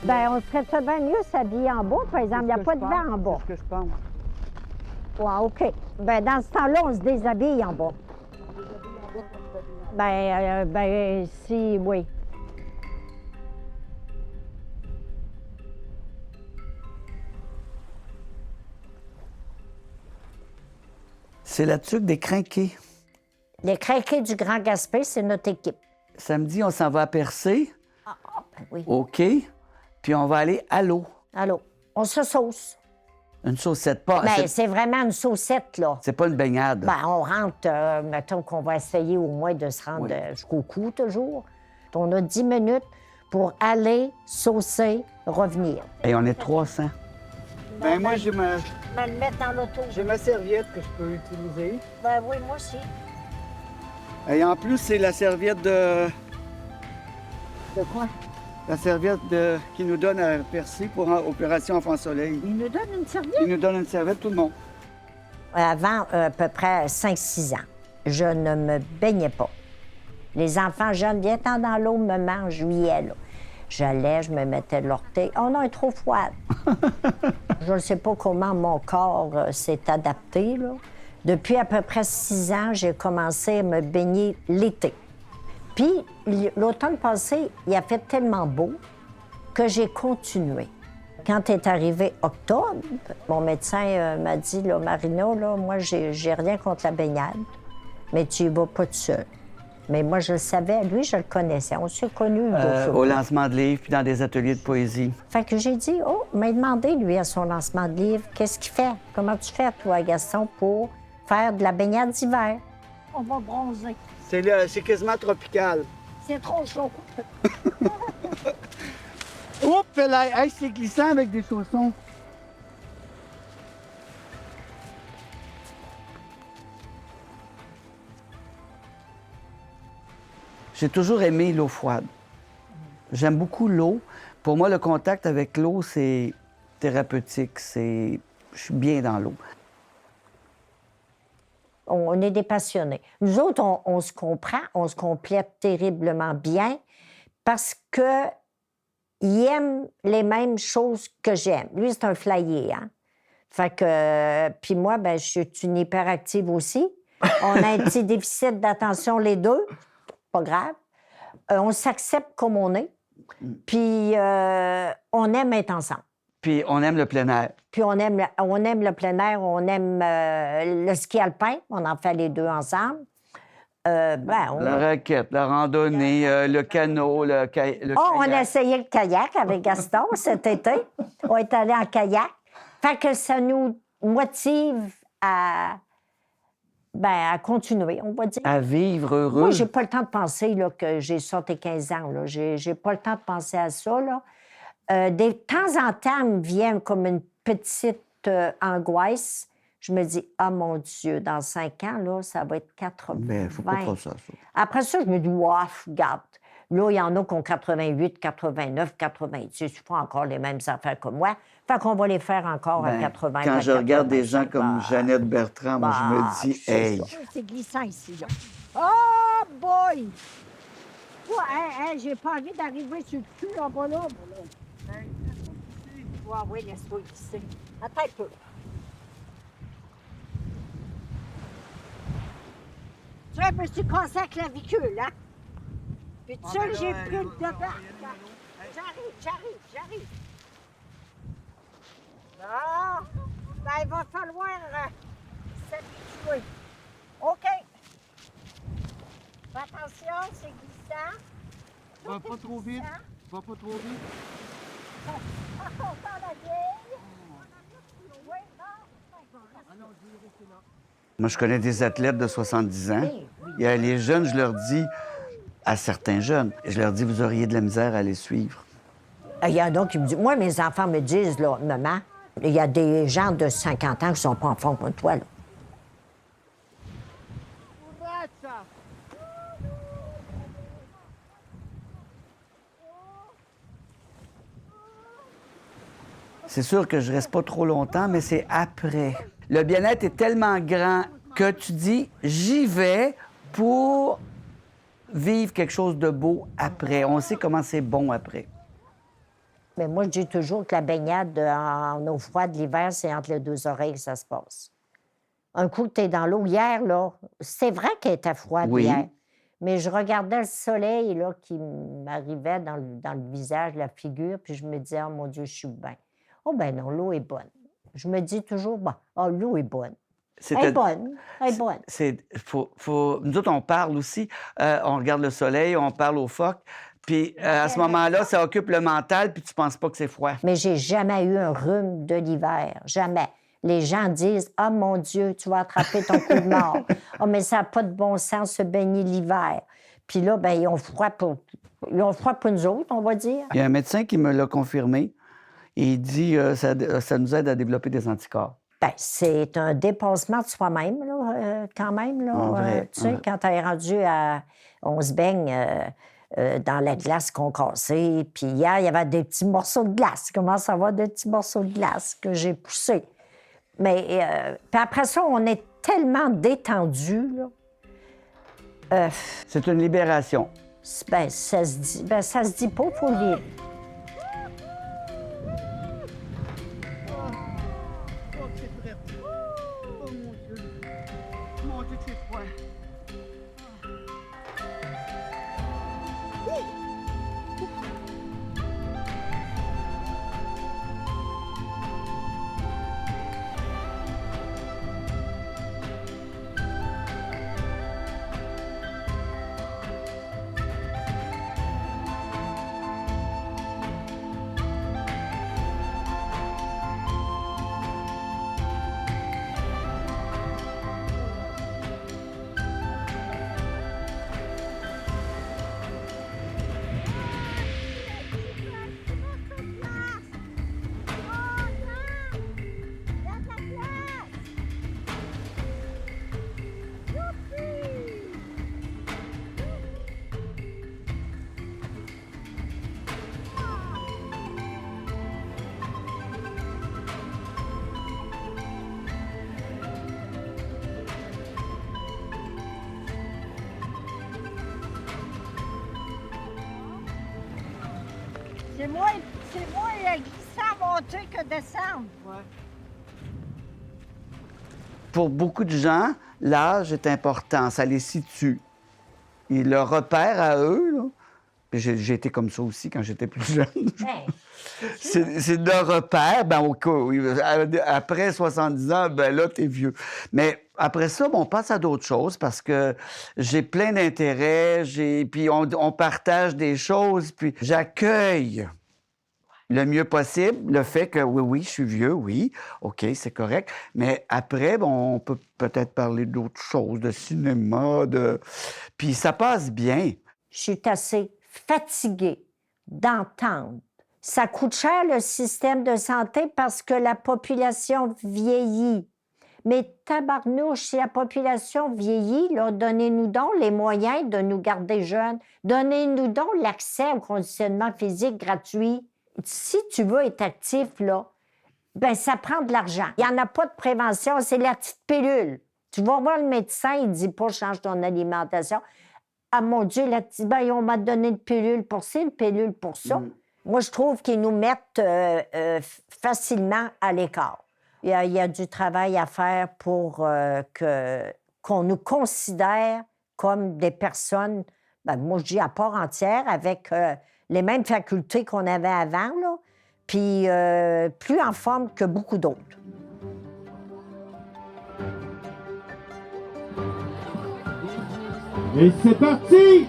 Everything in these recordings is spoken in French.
Bien, on serait ça bien mieux s'habiller en bas, par exemple. Il n'y a pas de vent en bas. C'est ce que je pense. Ouais, OK. Bien, dans ce temps-là, on se déshabille en bas. Ben, si, oui. C'est la tuque des Crinqués. Les Crinqués du Grand Gaspé, c'est notre équipe. Samedi, on s'en va à Percé. Ben oui. OK. Puis on va aller à l'eau. Allô? On se sauce. Une saucette. Pas, Bien, c'est vraiment une saucette, là. c'est pas une baignade. Ben, on rentre, mettons qu'on va essayer au moins de se rendre Oui. Jusqu'au cou, toujours. On a 10 minutes pour aller, saucer, revenir. Et on est 300. Ben moi, j'ai ma Ben, le mettre dans l'auto. serviette que je peux utiliser. Ben oui, moi aussi. Et en plus, c'est la serviette de... De quoi? La serviette qui nous donne à Percé pour Opération Enfant Soleil. Il nous donne une serviette? Il nous donne une serviette, tout le monde. Avant à peu près 5-6 ans, je ne me baignais pas. Les enfants jeunes, viens-t'en dans l'eau, maman, je juillet, là. J'allais, je me mettais de l'orteil. Oh non, elle est trop froide. Je ne sais pas comment mon corps s'est adapté, là. Depuis à peu près 6 ans, j'ai commencé à me baigner l'été. Puis, l'automne passé, il a fait tellement beau que j'ai continué. Quand est arrivé octobre, mon médecin m'a dit, là, Marina, là, moi, j'ai rien contre la baignade, mais tu y vas pas tout seul. Mais moi, je le savais, lui, je le connaissais. On s'est connus. Au lancement de livres, puis dans des ateliers de poésie. Fait que j'ai dit, oh, il m'a demandé, lui, à son lancement de livre, qu'est-ce qu'il fait? Comment tu fais, toi, Gaston, pour faire de la baignade d'hiver? On va bronzer. C'est quasiment tropical. C'est trop chaud. Oups, là, hey, c'est glissant avec des chaussons. J'ai toujours aimé l'eau froide. J'aime beaucoup l'eau. Pour moi, le contact avec l'eau, c'est thérapeutique. Je suis bien dans l'eau. On est des passionnés. Nous autres, on se comprend, on se complète terriblement bien parce que il aime les mêmes choses que j'aime. Lui, c'est un flyer, hein? Fait que... Puis moi, ben, je suis une hyperactive aussi. On a un petit déficit d'attention, les deux. Pas grave. On s'accepte comme on est. Puis on aime être ensemble. Puis on aime le plein air. Puis on aime le plein air, on aime le ski alpin. On en fait les deux ensemble. La raquette, la randonnée, le canot, le kayak. On a essayé le kayak avec Gaston cet été. On est allé en kayak. Fait que ça nous motive à continuer, on va dire. À vivre heureux. Moi, j'ai pas le temps de penser là, que j'ai sorti 15 ans. Là. J'ai pas le temps de penser à ça. Là. De temps en temps, me vient comme une petite angoisse. Je me dis, ah mon Dieu, dans 5 ans, là, ça va être 80. Mais faut pas trop ça. Après ça, je me dis, ouf, regarde. Là, il y en a qui ont 88, 89, 90. Ils font encore les mêmes affaires que moi. Fait qu'on va les faire encore à 80. Quand je regarde des gens comme Jeannette Bertrand, moi, je me dis, hey. C'est glissant ici, là. Oh boy! Ouais, j'ai pas envie d'arriver sur le cul en bas là. Oui, laisse-toi glisser. Attends un peu. Tu vois, je me suis cassé la clavicule, hein? Puis tout seul, j'ai pris le dedans. J'arrive. Ah! Ben, il va falloir s'habituer. OK. Fais attention, c'est glissant. Va pas trop vite. Dans la vieille. Oui, Moi, je connais des athlètes de 70 ans. Il y a les jeunes, je leur dis, à certains jeunes, je leur dis, vous auriez de la misère à les suivre. Il y en a qui me disent... Moi, mes enfants me disent, là, maman, il y a des gens de 50 ans qui sont pas en forme comme toi, là. C'est sûr que je reste pas trop longtemps, mais c'est après. Le bien-être est tellement grand que tu dis, j'y vais pour vivre quelque chose de beau après. On sait comment c'est bon après. Mais moi, je dis toujours que la baignade en eau froide l'hiver, c'est entre les deux oreilles que ça se passe. Un coup que tu es dans l'eau hier, là, c'est vrai qu'elle était froide Oui. hier. Mais je regardais le soleil là, qui m'arrivait dans le visage, la figure, puis je me disais, oh mon Dieu, je suis bien. Oh ben non, l'eau est bonne. Je me dis toujours, bon, oh, l'eau est bonne. Elle est bonne, elle est bonne. Nous autres, on parle aussi, on regarde le soleil, on parle aux phoques, puis à ce moment-là, ça occupe le mental, puis tu penses pas que c'est froid. Mais j'ai jamais eu un rhume de l'hiver, jamais. Les gens disent, « Ah, mon Dieu, tu vas attraper ton coup de mort. Ah, mais ça n'a pas de bon sens se baigner l'hiver. » Puis là, ben ils ont froid pour nous autres, on va dire. Il y a un médecin qui me l'a confirmé. Et il dit ça nous aide à développer des anticorps. Bien, c'est un dépassement de soi-même, là, quand même. Là, En vrai, tu sais, quand tu es rendu à... On se baigne dans la glace qu'on cassait. Puis hier, il y avait des petits morceaux de glace. Il commence à avoir des petits morceaux de glace que j'ai poussés. Mais puis après ça, on est tellement détendu, là. C'est une libération. Ben, ça se dit pas, faut le dire. C'est moins glissant à monter que descendre. Ouais. Pour beaucoup de gens, l'âge est important, ça les situe. Et le repère à eux, là, puis j'ai été comme ça aussi quand j'étais plus jeune. C'est de repère, ben, après 70 ans, ben là, t'es vieux. Mais après ça, on passe à d'autres choses parce que j'ai plein d'intérêts, puis on partage des choses, puis j'accueille le mieux possible le fait que oui, je suis vieux, oui, OK, c'est correct. Mais après, on peut peut-être parler d'autres choses, de cinéma, puis ça passe bien. Je suis assez fatiguée d'entendre. Ça coûte cher, le système de santé, parce que la population vieillit. Mais tabarnouche, si la population vieillit, là, donnez-nous donc les moyens de nous garder jeunes. Donnez-nous donc l'accès au conditionnement physique gratuit. Si tu veux être actif, là, ben ça prend de l'argent. Il n'y en a pas de prévention, c'est la petite pilule. Tu vas voir le médecin, il ne dit pas « change ton alimentation ». Ah mon Dieu, on m'a donné une pilule pour ci, une pilule pour ça. Moi, je trouve qu'ils nous mettent facilement à l'écart. Il y a du travail à faire pour qu'on nous considère comme des personnes, ben, moi, je dis à part entière, avec les mêmes facultés qu'on avait avant, là, puis plus en forme que beaucoup d'autres. Et c'est parti!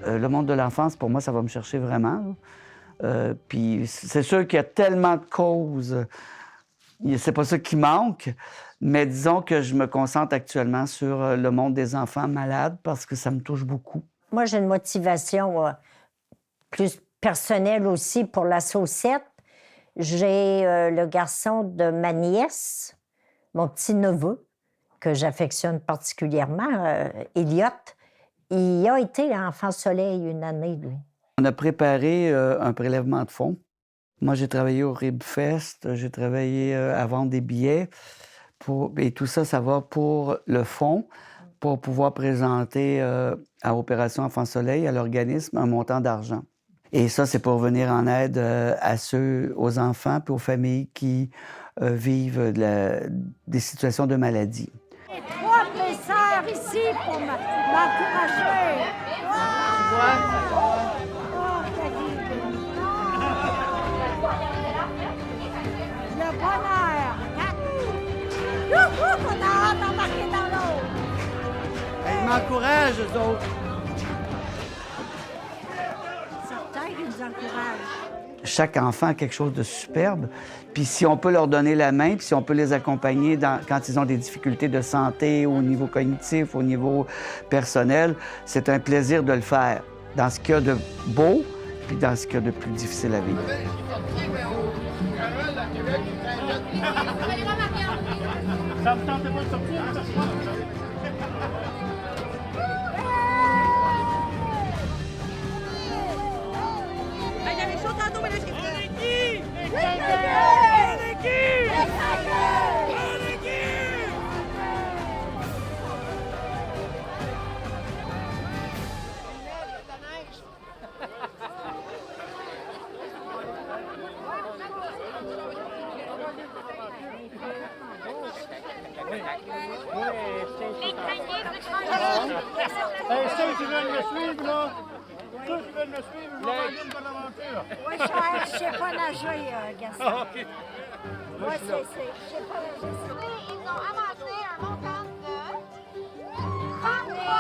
Le monde de l'enfance, pour moi, ça va me chercher vraiment. Puis c'est sûr qu'il y a tellement de causes. C'est pas ça qui manque, mais disons que je me concentre actuellement sur le monde des enfants malades parce que ça me touche beaucoup. Moi, j'ai une motivation plus personnelle aussi pour la Saucette. J'ai le garçon de ma nièce, mon petit-neveu, que j'affectionne particulièrement, Elliott. Il a été enfant soleil une année, lui. On a préparé un prélèvement de fonds. Moi, j'ai travaillé au RibFest, j'ai travaillé à vendre des billets. Et tout ça, ça va pour le fonds, pour pouvoir présenter à Opération Enfant Soleil, à l'organisme, un montant d'argent. Et ça, c'est pour venir en aide aux enfants et aux familles qui vivent des situations de maladie. Et 3 blesseurs ici pour m'encourager. Tu vois? Oh, David. Le bonheur. Youhou, on a hâte d'embarquer dans l'eau. Ils m'encouragent, eux autres. Certains qui nous encouragent. Chaque enfant a quelque chose de superbe. Puis si on peut leur donner la main, puis si on peut les accompagner quand ils ont des difficultés de santé au niveau cognitif, au niveau personnel, c'est un plaisir de le faire. Dans ce qu'il y a de beau, puis dans ce qu'il y a de plus difficile à vivre. Ça me tentait pas de sortir, ça se passe. Il y avait chaud tantôt, mais là, j'ai fait. Hey, ceux qui veulent me suivre, là, ceux qui veulent me suivre, je vais faire une bonne aventure. Oui, je sais pas nager, Gaston. Ah, OK. Moi, je sais pas nager. Ils ont amassé un montant de 33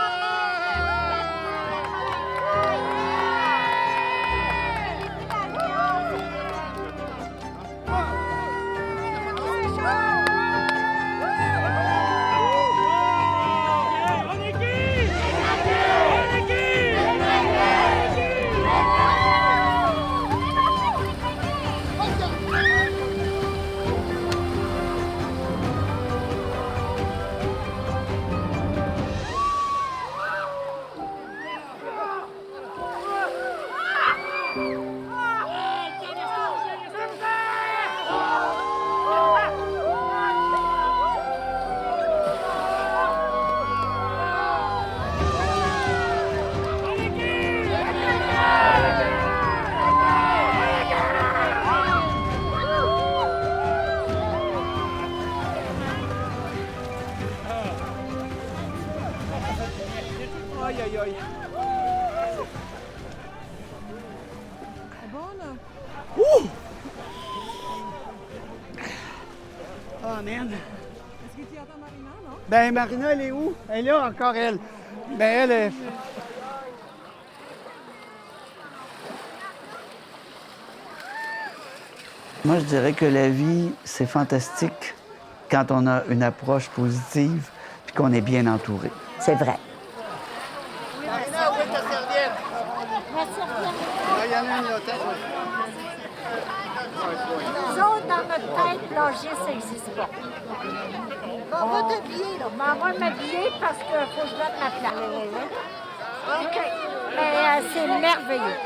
Aïe, aïe, aïe. C'est bon, là? Oh, man. Est-ce que tu entends Marina, non? Ben, Marina, elle est où? Elle est là, encore elle. Ben, elle est... Moi, je dirais que la vie, c'est fantastique quand on a une approche positive puis qu'on est bien entouré. C'est vrai. Marina, où est ta serviette? Ma serviette. Ah, il y en a une là, attends. Nous autres, dans notre tête, loger, ça n'existe pas. On va t'habiller, là. On va m'habiller parce qu'il faut que je donne ma place. OK. Mais c'est merveilleux.